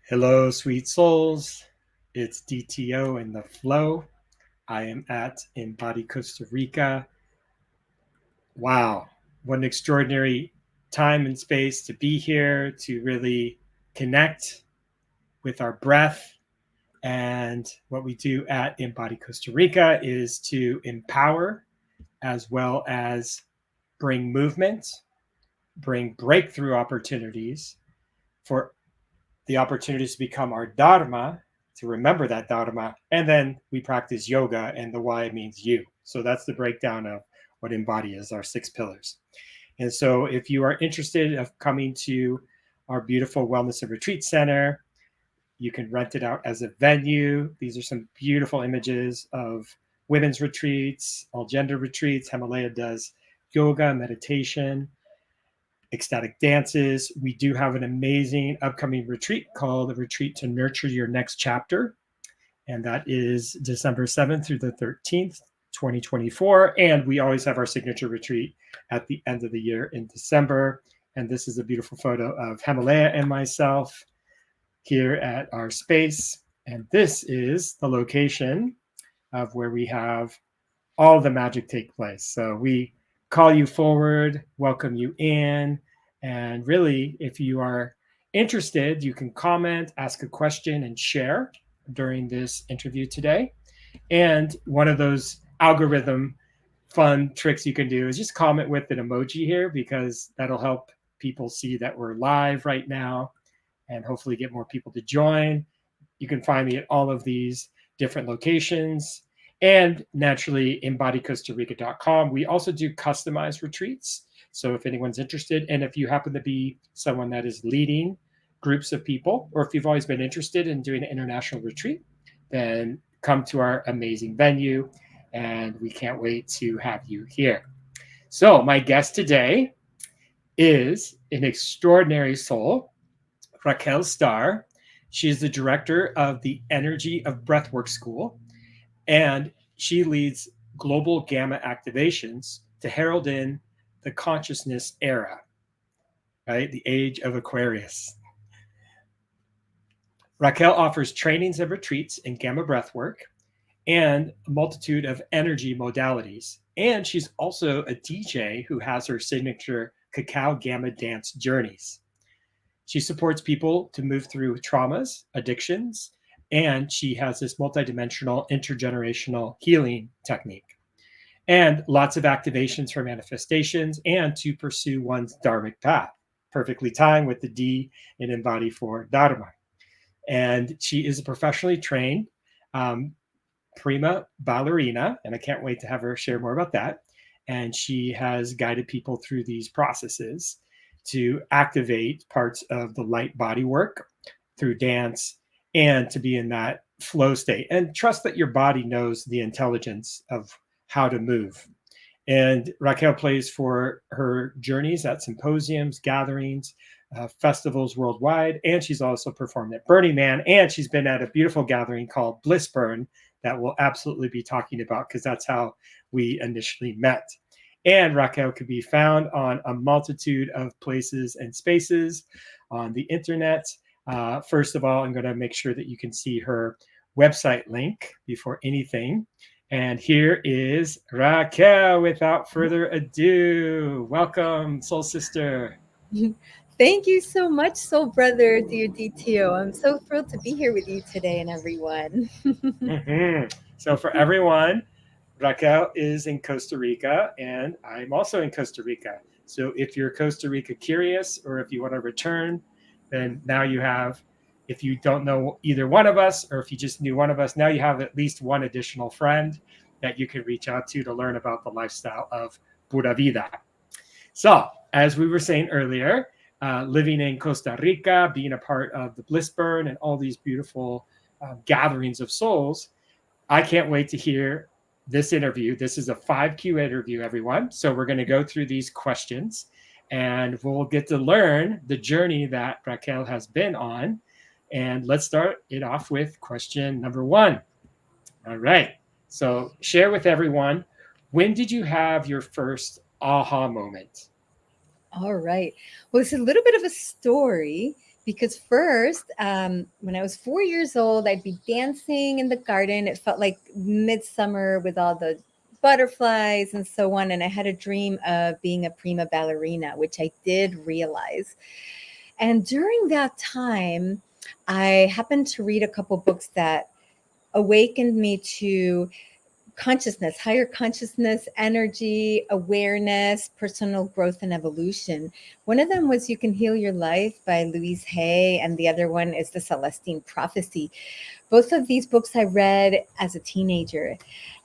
Hello, sweet souls. It's DTO in the flow. I am at Embody Costa Rica. Wow, what an extraordinary time and space to be here to really connect with our breath. And what we do at Embody Costa Rica is to empower as well as bring movement, bring breakthrough opportunities for the opportunities to become our dharma, to remember that dharma, and then we practice yoga, and the why means you. So that's the breakdown of what embody is, our six pillars. And so if you are interested of coming to our beautiful wellness and retreat center, you can rent it out as a venue. These are some beautiful images of women's retreats, all gender retreats. Himalaya does yoga, meditation, ecstatic dances. We do have an amazing upcoming retreat called the Retreat to Nurture Your Next Chapter. And that is December 7th through the 13th, 2024. And we always have our signature retreat at the end of the year in December. And this is a beautiful photo of Himalaya and myself here at our space. And this is the location of where we have all the magic take place. So we call you forward, welcome you in, and really, if you are interested, you can comment, ask a question, and share during this interview today. And one of those algorithm fun tricks you can do is just comment with an emoji here because that'll help people see that we're live right now and hopefully get more people to join. You can find me at all of these different locations and naturally embodycostarica.com. We also do customized retreats. So if anyone's interested, and if you happen to be someone that is leading groups of people, or if you've always been interested in doing an international retreat, then come to our amazing venue. And we can't wait to have you here. So my guest today is an extraordinary soul, Raquel Starr. She is the director of the Energy of Breathwork School, and she leads global gamma activations to herald in the consciousness era, right? The age of Aquarius. Raquel offers trainings and retreats in gamma breathwork and a multitude of energy modalities. And she's also a DJ who has her signature cacao gamma dance journeys. She supports people to move through traumas, addictions, and she has this multidimensional intergenerational healing technique. And lots of activations for manifestations and to pursue one's dharmic path. Perfectly timed with the D in Embody for Dharma. And she is a professionally trained prima ballerina, and I can't wait to have her share more about that. And she has guided people through these processes to activate parts of the light body work through dance and to be in that flow state and trust that your body knows the intelligence of how to move. And Raquel plays for her journeys at symposiums, gatherings, festivals worldwide. And she's also performed at Burning Man. And she's been at a beautiful gathering called Bliss Burn that we'll absolutely be talking about because that's how we initially met. And Raquel can be found on a multitude of places and spaces on the internet. First of all, I'm going to make sure that you can see her website link before anything. And here is Raquel without further ado. Welcome, Soul Sister. Thank you so much, Soul Brother, dear DTO. I'm so thrilled to be here with you today and everyone. So, for everyone, Raquel is in Costa Rica, and I'm also in Costa Rica. So, if you're Costa Rica curious or if you want to return, then now you have, if you don't know either one of us, or if you just knew one of us, now you have at least one additional friend that you can reach out to learn about the lifestyle of Pura Vida. So, as we were saying earlier, living in Costa Rica, being a part of the Bliss Burn and all these beautiful gatherings of souls, I can't wait to hear this interview. This is a 5Q interview, everyone. So we're going to go through these questions and we'll get to learn the journey that Raquel has been on. And let's start it off with question number one. All right. So share with everyone, when did you have your first aha moment? All right. Well, it's a little bit of a story Because first, when I was 4 years old, I'd be dancing in the garden. It felt like midsummer with all the butterflies and so on. And I had a dream of being a prima ballerina, which I did realize. And during that time, I happened to read a couple books that awakened me to consciousness, higher consciousness, energy, awareness, personal growth, and evolution. One of them was You Can Heal Your Life by Louise Hay, and the other one is The Celestine Prophecy. Both of these books I read as a teenager.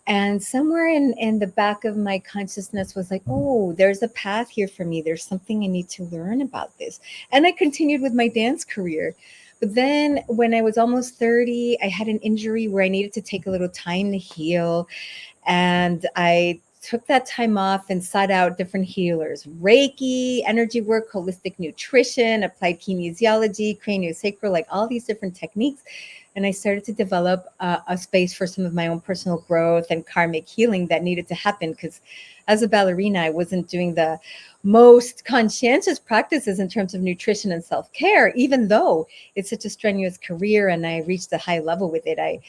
And somewhere in the back of my consciousness was like, oh, there's a path here for me. There's something I need to learn about this. And I continued with my dance career. But then when I was almost 30, I had an injury where I needed to take a little time to heal. And I took that time off and sought out different healers: Reiki, energy work, holistic nutrition, applied kinesiology, craniosacral, like all these different techniques. And I started to develop a space for some of my own personal growth and karmic healing that needed to happen, because as a ballerina, I wasn't doing the most conscientious practices in terms of nutrition and self-care, even though it's such a strenuous career and I reached a high level with it. I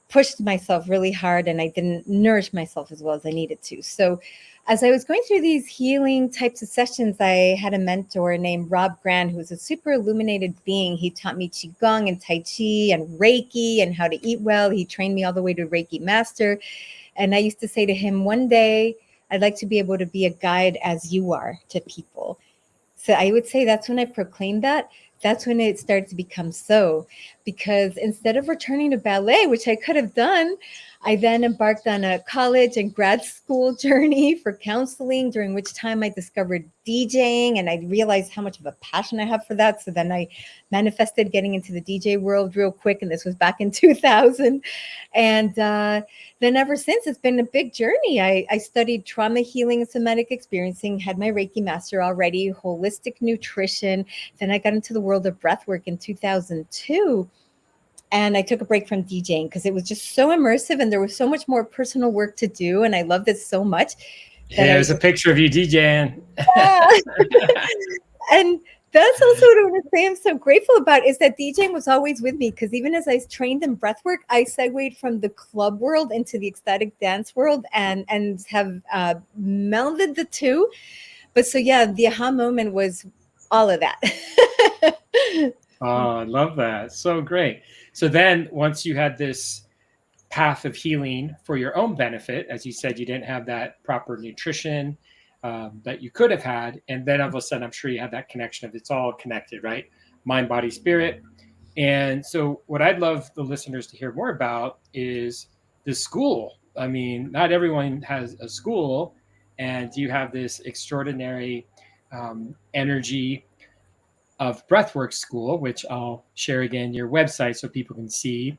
pushed myself really hard and I didn't nourish myself as well as I needed to. So as I was going through these healing types of sessions, I had a mentor named Rob Grant, who was a super illuminated being. He taught me Qigong and Tai Chi and Reiki and how to eat well. He trained me all the way to Reiki master. And I used to say to him, one day I'd like to be able to be a guide as you are to people. So I would say that's when I proclaimed that. That's when it started to become so, because instead of returning to ballet, which I could have done, I then embarked on a college and grad school journey for counseling, during which time I discovered DJing and I realized how much of a passion I have for that. So then I manifested getting into the DJ world real quick. And this was back in 2000. And then ever since, it's been a big journey. I studied trauma healing and somatic experiencing, had my Reiki master already, holistic nutrition. Then I got into the world of breath work in 2002. And I took a break from DJing because it was just so immersive and there was so much more personal work to do. And I loved it so much. There's a picture of you DJing. And that's also what I want to say I'm so grateful about, is that DJing was always with me, because even as I trained in breathwork, I segued from the club world into the ecstatic dance world and have melded the two. But so, yeah, the aha moment was all of that. Oh, I love that. So great. So then once you had this path of healing for your own benefit, as you said, you didn't have that proper nutrition that you could have had. And then all of a sudden, I'm sure you had that connection of it's all connected, right? Mind, body, spirit. And so what I'd love the listeners to hear more about is the school. I mean, not everyone has a school, and you have this extraordinary energy of Breathwork School, which I'll share again your website so people can see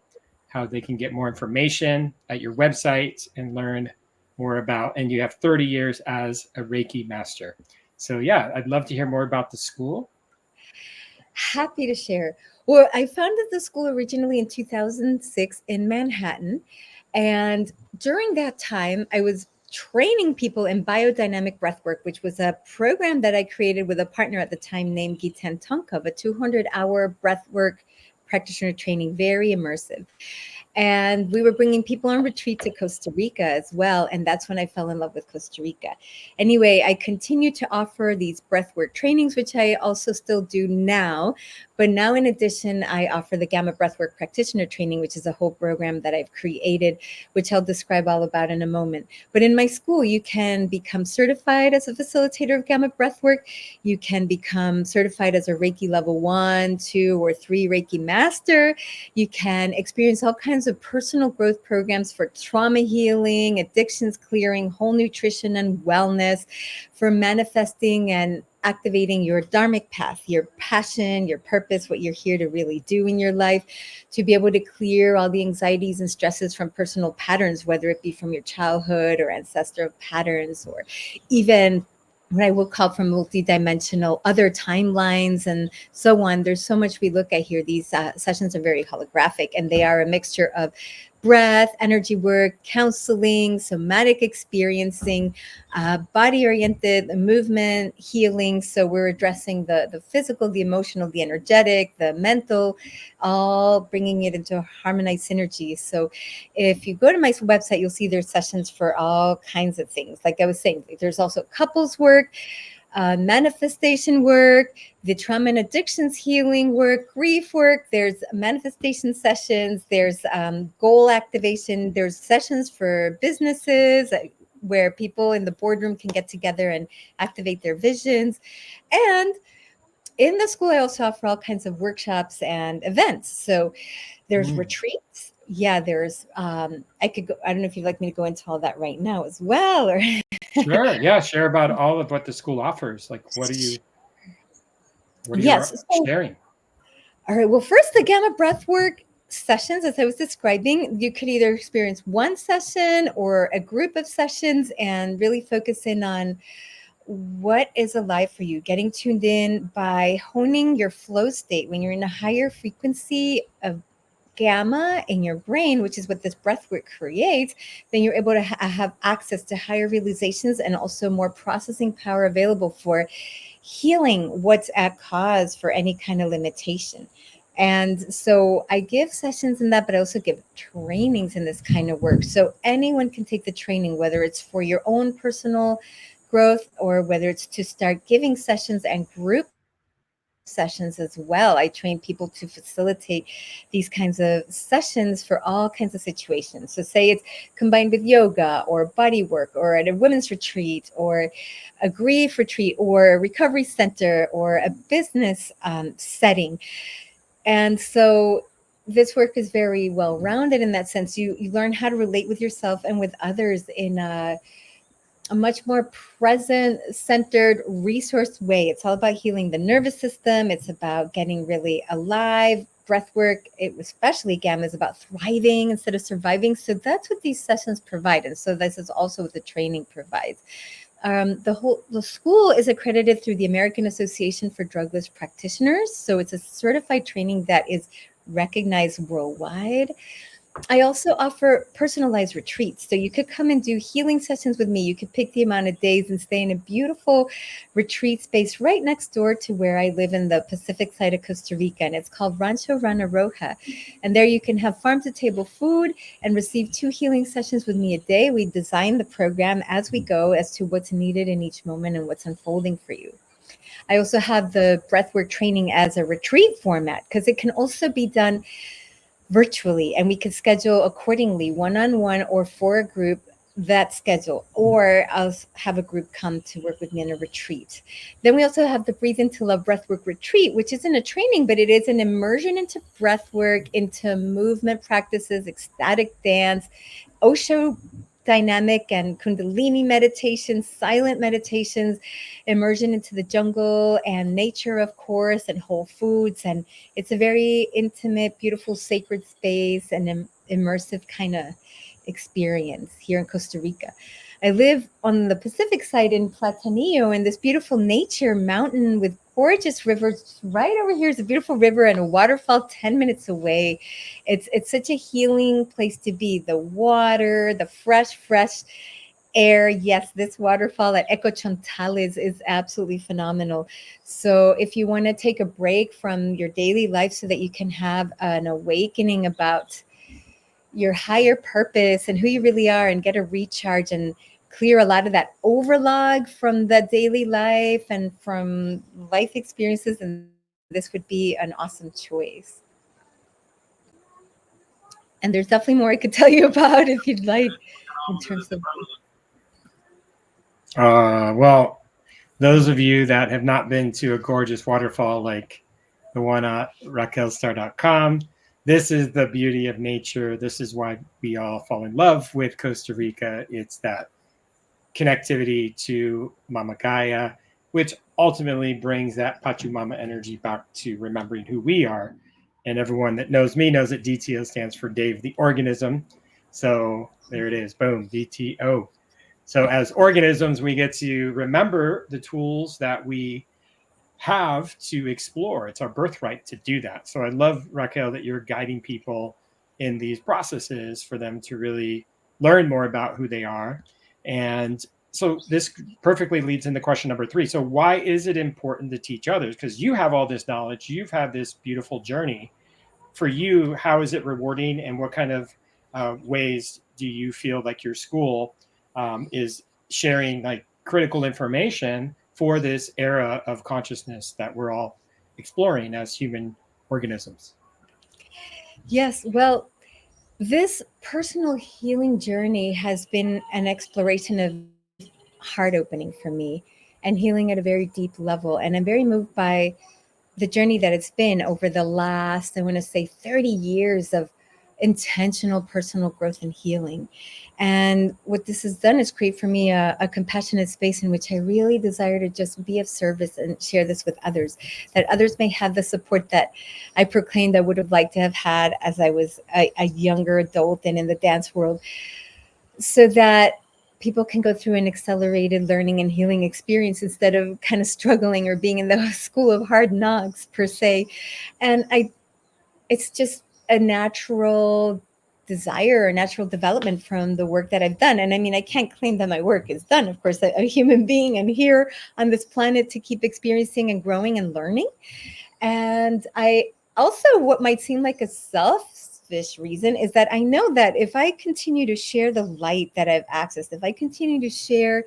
how they can get more information at your website and learn more about. And you have 30 years as a Reiki master. So yeah, I'd love to hear more about the school. Happy to share. Well, I founded the school originally in 2006 in Manhattan. And during that time, I was training people in biodynamic breathwork, which was a program that I created with a partner at the time named Giten Tonkov, a 200-hour breathwork practitioner training, very immersive. And we were bringing people on retreat to Costa Rica as well. And that's when I fell in love with Costa Rica. Anyway, I continue to offer these breathwork trainings, which I also still do now. But now, in addition, I offer the Gamma Breathwork Practitioner Training, which is a whole program that I've created, which I'll describe all about in a moment. But in my school, you can become certified as a facilitator of Gamma Breathwork. You can become certified as a Reiki level 1, 2, or 3 Reiki master. You can experience all kinds of personal growth programs for trauma healing, addictions clearing, whole nutrition and wellness, for manifesting and activating your dharmic path, your passion, your purpose, what you're here to really do in your life, to be able to clear all the anxieties and stresses from personal patterns, whether it be from your childhood or ancestral patterns, or even what I will call from multidimensional other timelines and so on. There's so much we look at here. These sessions are very holographic, and they are a mixture of breath, energy work, counseling, somatic experiencing, body-oriented movement, healing. So we're addressing the physical, the emotional, the energetic, the mental, all bringing it into a harmonized synergy. So if you go to my website, you'll see there's sessions for all kinds of things. Like I was saying, there's also couples work, manifestation work, the trauma and addictions healing work, grief work. There's manifestation sessions. There's goal activation. There's sessions for businesses where people in the boardroom can get together and activate their visions. And in the school, I also offer all kinds of workshops and events. So there's retreats. Yeah, there's I could go, I don't know if you'd like me to go into all that right now as well, or Sure. Yeah. Share about all of what the school offers. Like, what are you yes. So, sharing? all right. Well, first, the gamma breath work sessions, as I was describing, you could either experience one session or a group of sessions and really focus in on what is alive for you, getting tuned in by honing your flow state. When you're in a higher frequency of gamma in your brain, which is what this breath work creates, then you're able to have access to higher realizations and also more processing power available for healing what's at cause for any kind of limitation. And so I give sessions in that, but I also give trainings in this kind of work. So anyone can take the training, whether it's for your own personal growth or whether it's to start giving sessions and group sessions as well. I train people to facilitate these kinds of sessions for all kinds of situations. So say it's combined with yoga or body work or at a women's retreat or a grief retreat or a recovery center or a business setting. And so this work is very well rounded in that sense. You learn how to relate with yourself and with others in a much more present, centered, resource way. It's all about healing the nervous system. It's about getting really alive. Breath work, especially gamma, is about thriving instead of surviving. So that's what these sessions provide. And so this is also what the training provides. The school is accredited through the American Association for Drugless Practitioners. So it's a certified training that is recognized worldwide. I also offer personalized retreats. So you could come and do healing sessions with me. You could pick the amount of days and stay in a beautiful retreat space right next door to where I live in the Pacific side of Costa Rica. And it's called Rancho Rana Roja. And there you can have farm to table food and receive 2 healing sessions with me a day. We design the program as we go as to what's needed in each moment and what's unfolding for you. I also have the breathwork training as a retreat format because it can also be done virtually, and we can schedule accordingly, one-on-one or for a group that schedule, or I'll have a group come to work with me in a retreat. Then we also have the Breathe into Love breathwork retreat, which isn't a training, but it is an immersion into breathwork, into movement practices, ecstatic dance, Osho dynamic and Kundalini meditations, silent meditations, immersion into the jungle and nature, of course, and whole foods. And it's a very intimate, beautiful, sacred space and immersive kind of experience here in Costa Rica. I live on the Pacific side in Platanillo in this beautiful nature mountain with gorgeous rivers. Right over here is a beautiful river and a waterfall 10 minutes away. It's such a healing place to be. The water, the fresh air. Yes, this waterfall at Eco Chontales is absolutely phenomenal. So if you want to take a break from your daily life so that you can have an awakening about your higher purpose and who you really are and get a recharge and clear a lot of that overlog from the daily life and from life experiences, and this would be an awesome choice. And there's definitely more I could tell you about if you'd like in terms of Well, those of you that have not been to a gorgeous waterfall like the one at raquelstar.com, this is the beauty of nature. This is why we all fall in love with Costa Rica. It's that connectivity to Mama Gaia, which ultimately brings that Pachamama energy back to remembering who we are. And everyone that knows me knows that DTO stands for Dave the Organism. So there it is. Boom, DTO. So as organisms, we get to remember the tools that we have to explore. It's our birthright to do that. So I love, Raquel, that you're guiding people in these processes for them to really learn more about who they are. And so this perfectly leads into question number 3. So why is it important to teach others? Because you have all this knowledge, you've had this beautiful journey. For you, how is it rewarding, and what kind of ways do you feel like your school is sharing like critical information for this era of consciousness that we're all exploring as human organisms? Yes, well, this personal healing journey has been an exploration of heart opening for me and healing at a very deep level. And I'm very moved by the journey that it's been over the last, I want to say, 30 years of intentional personal growth and healing. And what this has done is create for me a compassionate space in which I really desire to just be of service and share this with others, that others may have the support that I proclaimed I would have liked to have had as I was a younger adult and in the dance world, so that people can go through an accelerated learning and healing experience instead of kind of struggling or being in the school of hard knocks per se. And it's just a natural desire or natural development from the work that I've done. And I mean, I can't claim that my work is done. Of course, a human being and here on this planet to keep experiencing and growing and learning. And I also, what might seem like a selfish reason is that I know that if I continue to share the light that I've accessed, if I continue to share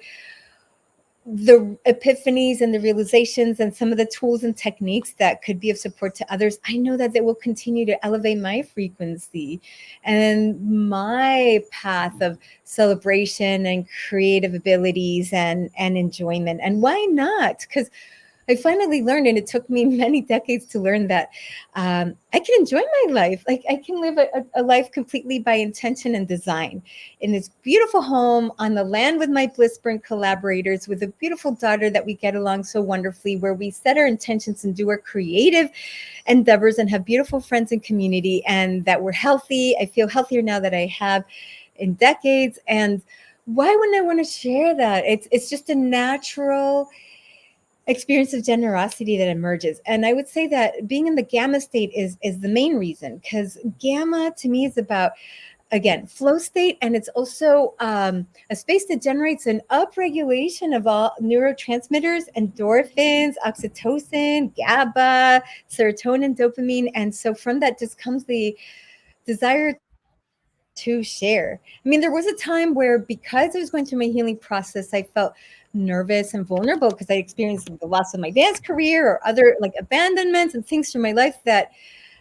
the epiphanies and the realizations and some of the tools and techniques that could be of support to others, I know that they will continue to elevate my frequency and my path of celebration and creative abilities and enjoyment. And why not? Because I finally learned, and it took me many decades to learn that I can enjoy my life. Like I can live a life completely by intention and design in this beautiful home on the land with my Blissburn collaborators, with a beautiful daughter that we get along so wonderfully, where we set our intentions and do our creative endeavors and have beautiful friends and community, and that we're healthy. I feel healthier now that I have in decades. And why wouldn't I want to share that? It's just a natural experience of generosity that emerges. And I would say that being in the gamma state is the main reason, because gamma to me is about, again, flow state, and it's also a space that generates an upregulation of all neurotransmitters, endorphins, oxytocin, GABA, serotonin, dopamine. And so from that just comes the desire to share. I mean, there was a time where, because I was going through my healing process, I felt nervous and vulnerable because I experienced the loss of my dance career or other like abandonments and things through my life that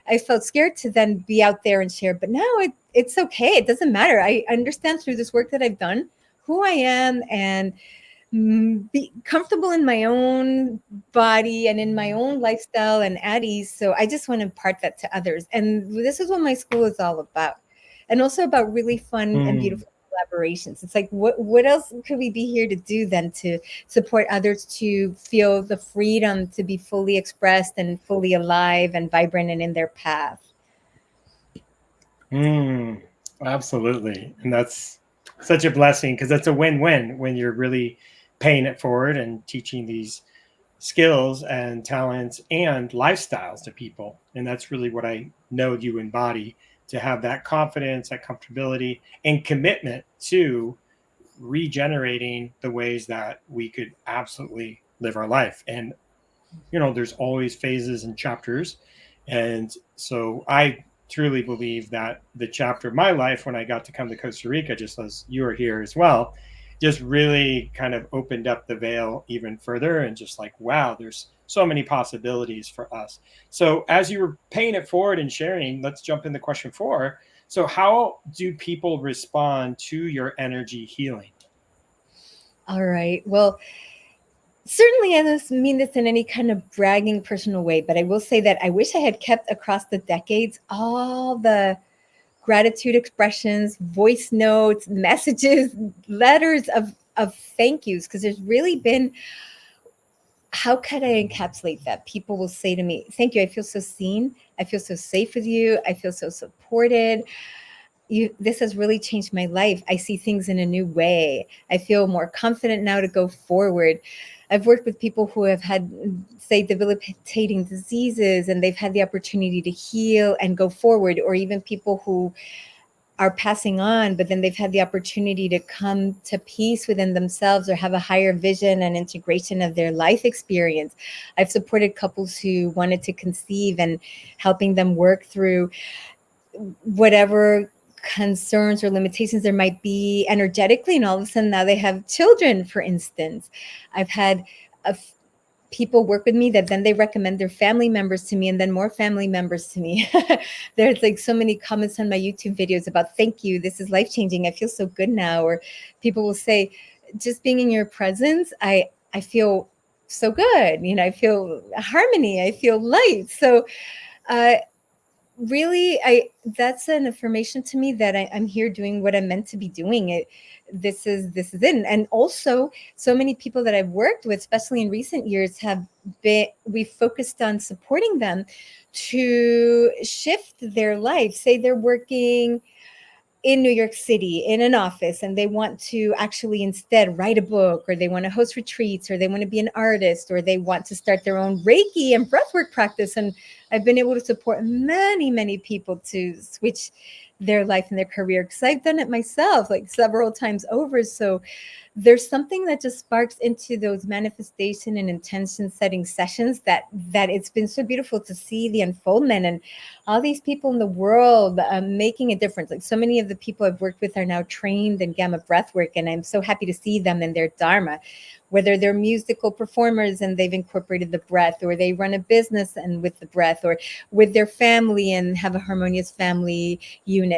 I felt scared to then be out there and share. But now it's okay. It doesn't matter. I understand through this work that I've done who I am, and be comfortable in my own body and in my own lifestyle and at ease. So I just want to impart that to others. And this is what my school is all about. And also about really fun and beautiful collaborations. It's like, what else could we be here to do than to support others to feel the freedom to be fully expressed and fully alive and vibrant and in their path? Absolutely. And that's such a blessing, because that's a win-win when you're really paying it forward and teaching these skills and talents and lifestyles to people. And that's really what I know you embody, to have that confidence, that comfortability, and commitment to regenerating the ways that we could absolutely live our life. And, there's always phases and chapters. And so I truly believe that the chapter of my life, when I got to come to Costa Rica, just as you were here as well, just really kind of opened up the veil even further, and just like, wow, there's so many possibilities for us. So as you were paying it forward and sharing, let's jump into question 4. So how do people respond to your energy healing? All right. Well, certainly I don't mean this in any kind of bragging personal way, but I will say that I wish I had kept across the decades all the gratitude expressions, voice notes, messages, letters of thank yous, because there's really been, how could I encapsulate that? People will say to me, thank you, I feel so seen, I feel so safe with you, I feel so supported. This has really changed my life. I see things in a new way. I feel more confident now to go forward. I've worked with people who have had, say, debilitating diseases, and they've had the opportunity to heal and go forward, or even people who are passing on, but then they've had the opportunity to come to peace within themselves or have a higher vision and integration of their life experience. I've supported couples who wanted to conceive and helping them work through whatever concerns or limitations there might be energetically, and all of a sudden now they have children, for instance. I've had people work with me that then they recommend their family members to me, and then more family members to me. There's like so many comments on my YouTube videos about, thank you, this is life-changing, I feel so good now. Or people will say, just being in your presence, I feel so good, you know, I feel harmony, I feel light. So really, that's an affirmation to me that I'm here doing what I'm meant to be doing. This is it. And also, so many people that I've worked with, especially in recent years, we've focused on supporting them to shift their life. Say they're working in New York City in an office, and they want to actually instead write a book, or they want to host retreats, or they want to be an artist, or they want to start their own Reiki and breathwork practice. And I've been able to support many people to switch their life and their career, because I've done it myself like several times over. So there's something that just sparks into those manifestation and intention setting sessions that it's been so beautiful to see the unfoldment, and all these people in the world making a difference. Like, so many of the people I've worked with are now trained in Gamma Breathwork, and I'm so happy to see them in their Dharma, whether they're musical performers and they've incorporated the breath, or they run a business and with the breath, or with their family and have a harmonious family unit.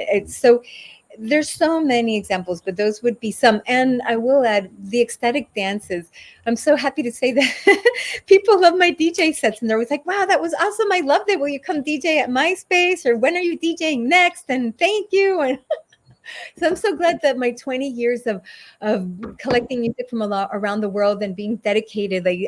There's so many examples, but those would be some. And I will add the ecstatic dances. I'm so happy to say that people love my DJ sets, and they're always like, wow, that was awesome, I loved it, will you come DJ at my space, or when are you DJing next, and thank you. And so I'm so glad that my 20 years of collecting music from around the world and being dedicated, like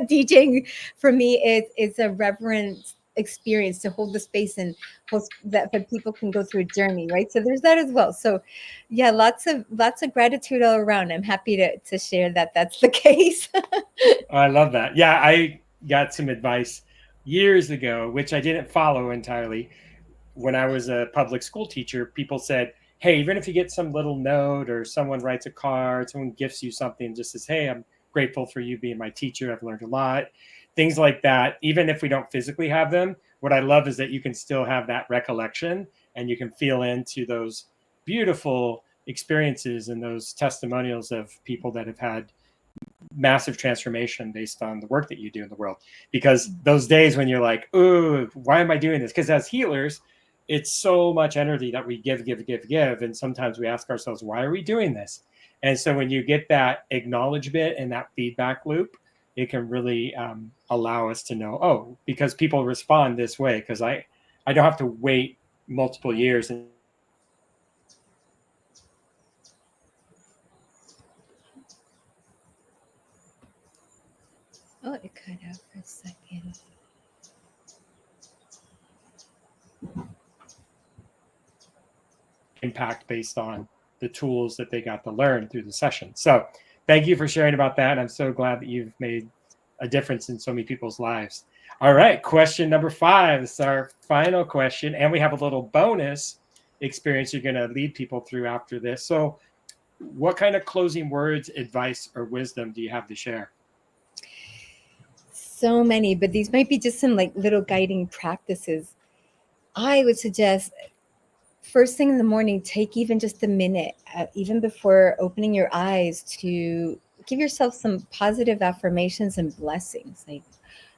DJing for me is a reverent experience to hold the space and host that people can go through a journey, right? So there's that as well. So yeah, lots of gratitude all around. I'm happy to share that that's the case. I love that. Yeah, I got some advice years ago, which I didn't follow entirely. When I was a public school teacher, people said, hey, even if you get some little note, or someone writes a card, someone gifts you something, just says, hey, I'm grateful for you being my teacher, I've learned a lot, things like that. Even if we don't physically have them, what I love is that you can still have that recollection, and you can feel into those beautiful experiences and those testimonials of people that have had massive transformation based on the work that you do in the world. Because those days when you're like, oh, why am I doing this? Because as healers, it's so much energy that we give. And sometimes we ask ourselves, why are we doing this? And so when you get that acknowledgement and that feedback loop, it can really allow us to know, oh, because people respond this way, because I don't have to wait multiple years. And Oh, it cut out for a second. Impact based on the tools that they got to learn through the session. So thank you for sharing about that. I'm so glad that you've made a difference in so many people's lives. All right, question number 5 is our final question, and we have a little bonus experience you're going to lead people through after this. So what kind of closing words, advice, or wisdom do you have to share? So many, but these might be just some like little guiding practices. I would suggest first thing in the morning, take even just a minute, even before opening your eyes, to give yourself some positive affirmations and blessings. Like,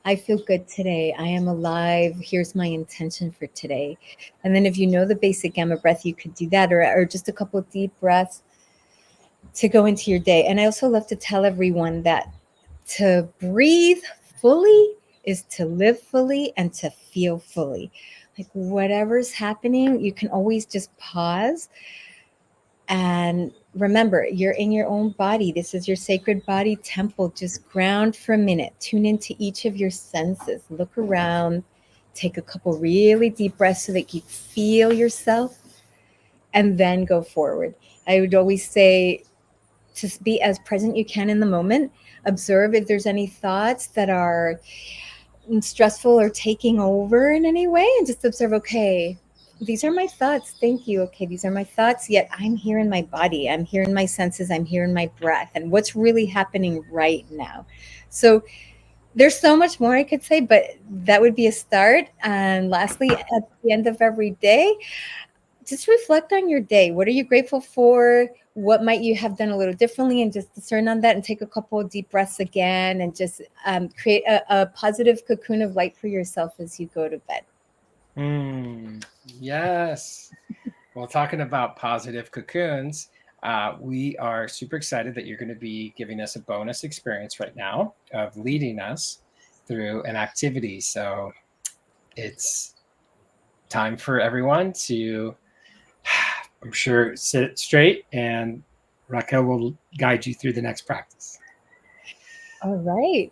I feel good today. I am alive. Here's my intention for today. And then if you know the basic Gamma breath, you could do that, or just a couple of deep breaths to go into your day. And I also love to tell everyone that to breathe fully is to live fully and to feel fully. Like, whatever's happening, you can always just pause and remember, you're in your own body. This is your sacred body temple. Just ground for a minute. Tune into each of your senses. Look around. Take a couple really deep breaths so that you feel yourself, and then go forward. I would always say to be as present you can in the moment, observe if there's any thoughts that are stressful or taking over in any way, and just observe, okay, these are my thoughts. Thank you. Okay, these are my thoughts, yet I'm here in my body. I'm here in my senses. I'm here in my breath. And what's really happening right now? So there's so much more I could say, but that would be a start. And lastly, at the end of every day, just reflect on your day. What are you grateful for? What might you have done a little differently? And just discern on that and take a couple of deep breaths again and just create a positive cocoon of light for yourself as you go to bed. Yes. Well, talking about positive cocoons, we are super excited that you're going to be giving us a bonus experience right now of leading us through an activity. So it's time for everyone to, I'm sure, sit straight, and Raquel will guide you through the next practice. All right.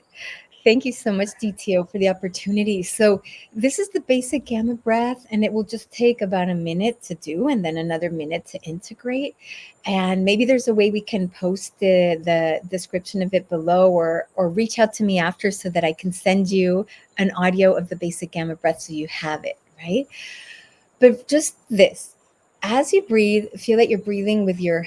Thank you so much, DTO, for the opportunity. So this is the basic gamma breath, and it will just take about a minute to do and then another minute to integrate. And maybe there's a way we can post the description of it below, or reach out to me after so that I can send you an audio of the basic gamma breath so you have it, right? But just this, as you breathe, feel that you're breathing with your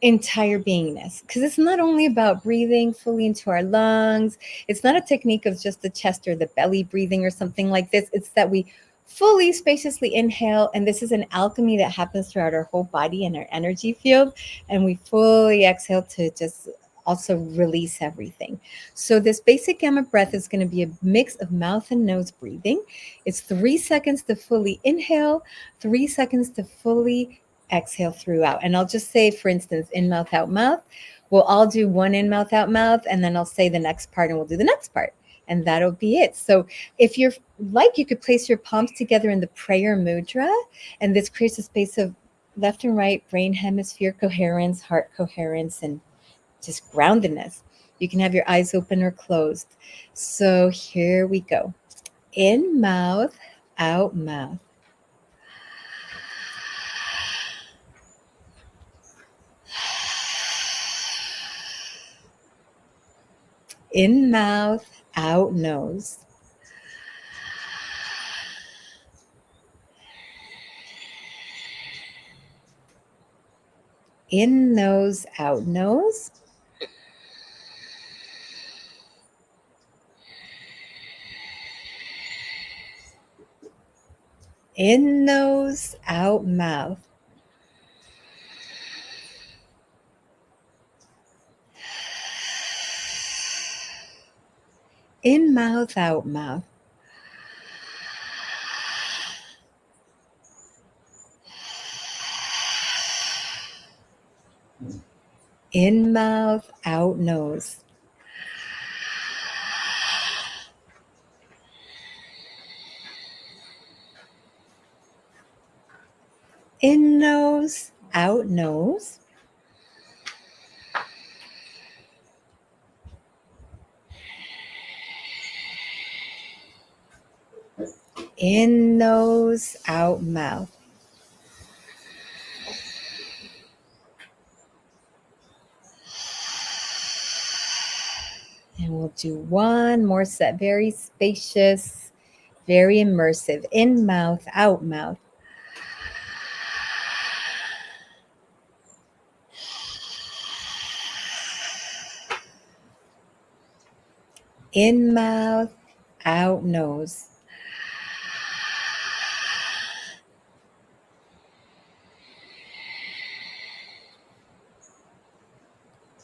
entire beingness, because it's not only about breathing fully into our lungs. It's not a technique of just the chest or the belly breathing or something like this. It's that we fully spaciously inhale, and this is an alchemy that happens throughout our whole body and our energy field, and we fully exhale to just also release everything. So this basic gamma breath is going to be a mix of mouth and nose breathing. It's 3 seconds to fully inhale, 3 seconds to fully exhale throughout. And I'll just say, for instance, in mouth, out mouth. We'll all do one in mouth, out mouth, and then I'll say the next part and we'll do the next part. And that'll be it. So if you're like, you could place your palms together in the prayer mudra, and this creates a space of left and right brain hemisphere coherence, heart coherence, and just groundedness. You can have your eyes open or closed. So here we go. In mouth, out mouth. In mouth, out nose. In nose, out nose. In nose, out mouth. In mouth, out mouth. In mouth, out nose. In nose, out nose. In nose, out mouth. And we'll do one more set. Very spacious, very immersive. In mouth, out mouth. In mouth, out nose.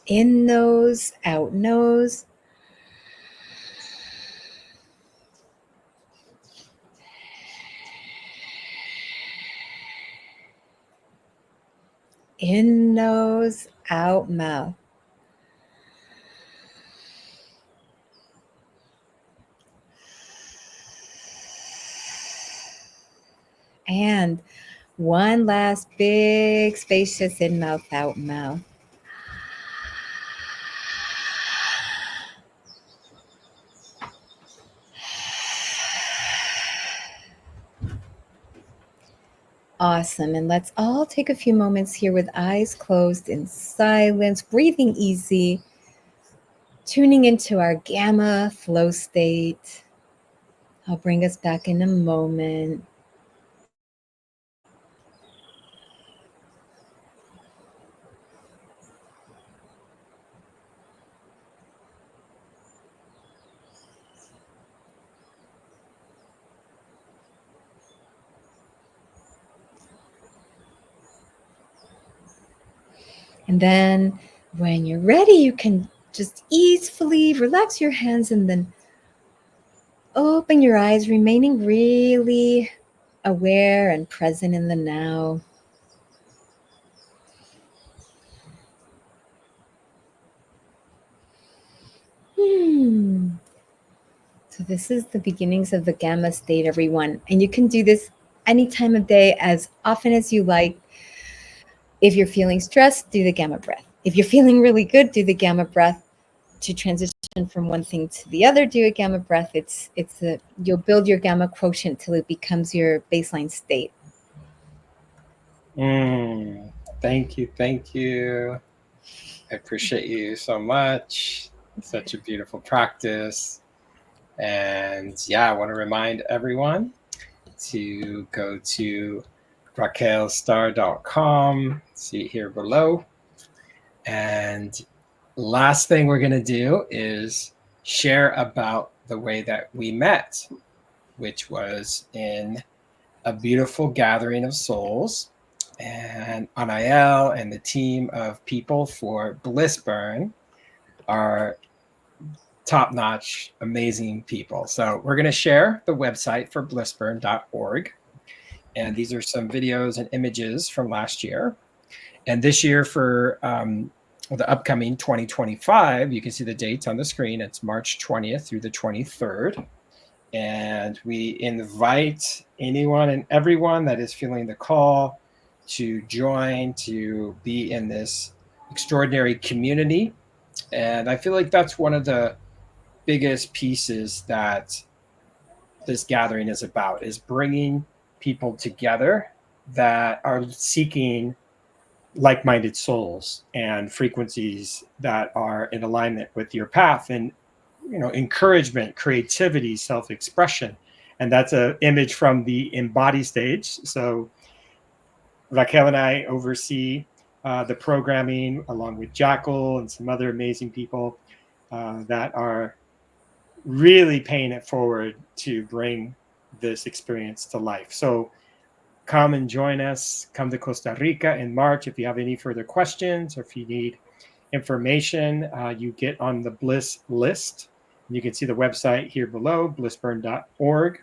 In nose, out nose. In nose, out mouth. And one last big spacious in mouth, out mouth. Awesome. And let's all take a few moments here with eyes closed in silence, breathing easy. tuning into our gamma flow state. I'll bring us back in a moment. And then when you're ready, you can just easily relax your hands and then open your eyes, remaining really aware and present in the now. So this is the beginnings of the gamma state, everyone. And you can do this any time of day, as often as you like. If you're feeling stressed, do the gamma breath. If you're feeling really good, do the gamma breath. To transition from one thing to the other, do a gamma breath. You'll build your gamma quotient till it becomes your baseline state. Thank you. Thank you. I appreciate you so much. Such a beautiful practice. And yeah, I want to remind everyone to go to raquelstar.com, see it here below. And last thing we're going to do is share about the way that we met, which was in a beautiful gathering of souls. And Anael and the team of people for Blissburn are top-notch, amazing people. So we're going to share the website for blissburn.org. And these are some videos and images from last year. And this year for the upcoming 2025, you can see the dates on the screen. It's March 20th through the 23rd. And we invite anyone and everyone that is feeling the call to join, to be in this extraordinary community. And I feel like that's one of the biggest pieces that this gathering is about, is bringing people together that are seeking like-minded souls and frequencies that are in alignment with your path, and encouragement, creativity, self-expression. And that's an image from the Embody stage. So Raquel and I oversee the programming along with Jackal and some other amazing people that are really paying it forward to bring this experience to life. So come and join us. Come to Costa Rica in March. If you have any further questions or if you need information, you get on the Bliss list. You can see the website here below, blissburn.org.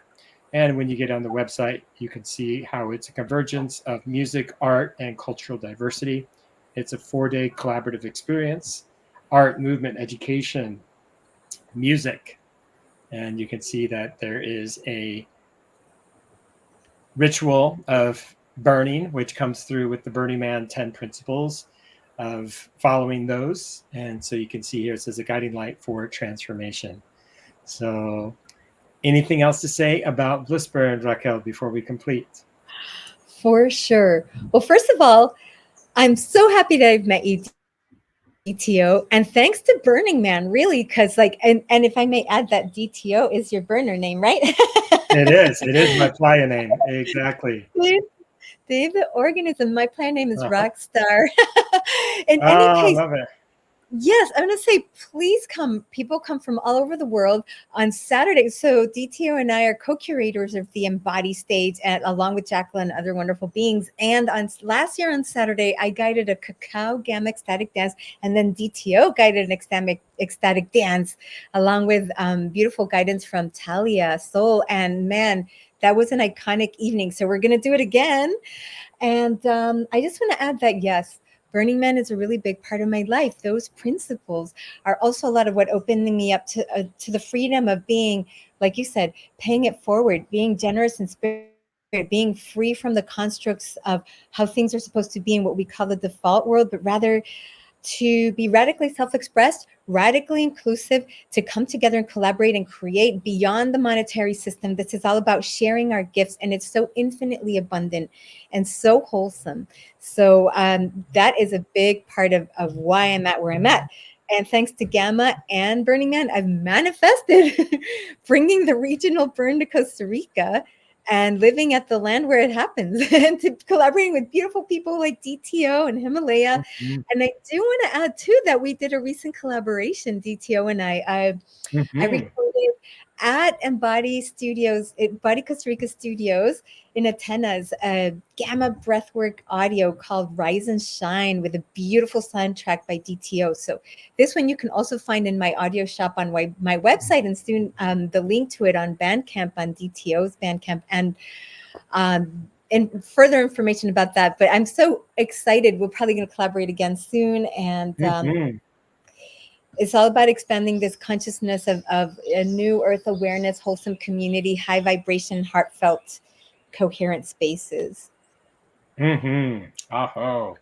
And when you get on the website, you can see how it's a convergence of music, art, and cultural diversity. It's a 4-day collaborative experience: art, movement, education, music. And you can see that there is a ritual of burning, which comes through with the Burning Man 10 principles of following those. And so you can see here, it says a guiding light for transformation. So anything else to say about Blissburn, Raquel, before we complete? For sure. Well, first of all, I'm so happy that I've met you, DTO, and thanks to Burning Man, really, because and if I may add, that DTO is your burner name, right? It is my playa name, exactly. Dave the Organism. My playa name is Rockstar. In any case, love it. Yes, I'm going to say, please come. People come from all over the world on Saturday. So DTO and I are co-curators of the Embody stage, and along with Jacqueline and other wonderful beings. And on last year on Saturday, I guided a cacao gamma ecstatic dance, and then DTO guided an ecstatic dance, along with beautiful guidance from Talia Soul. And man, that was an iconic evening. So we're going to do it again. And I just want to add that, yes, Burning Man is a really big part of my life. Those principles are also a lot of what opened me up to the freedom of being, like you said, paying it forward, being generous in spirit, being free from the constructs of how things are supposed to be in what we call the default world, but rather to be radically self-expressed, radically inclusive, to come together and collaborate and create beyond the monetary system. This is all about sharing our gifts, and it's so infinitely abundant and so wholesome. So that is a big part of why I'm at where I'm at. And thanks to Gamma and Burning Man, I've manifested bringing the regional burn to Costa Rica and living at the land where it happens and to collaborating with beautiful people like DTO and Himalaya. Mhm. And I do want to add too that we did a recent collaboration, DTO and I Mhm. recorded at Embody Studios, Embody Costa Rica Studios in Atenas, a gamma breathwork audio called Rise and Shine with a beautiful soundtrack by DTO. So this one you can also find in my audio shop on my website, and soon the link to it on Bandcamp, on DTO's Bandcamp, and further information about that. But I'm so excited. We're probably going to collaborate again soon. And Mhm. it's all about expanding this consciousness of a new earth awareness, wholesome community, high vibration, heartfelt, coherent spaces. Mhm. Aho.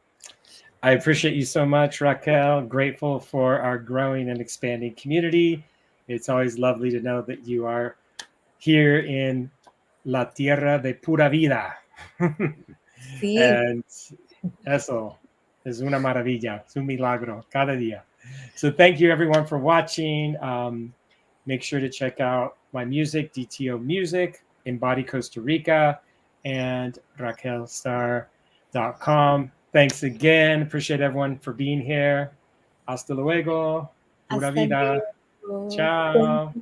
I appreciate you so much, Raquel. Grateful for our growing and expanding community. It's always lovely to know that you are here in La Tierra de Pura Vida. Sí. And eso es una maravilla, es un milagro cada día. So thank you everyone for watching. Make sure to check out my music, DTO Music, Embody Costa Rica, and RaquelStar.com. Thanks again. Appreciate everyone for being here. Hasta luego. Pura Hasta vida. luego. Ciao.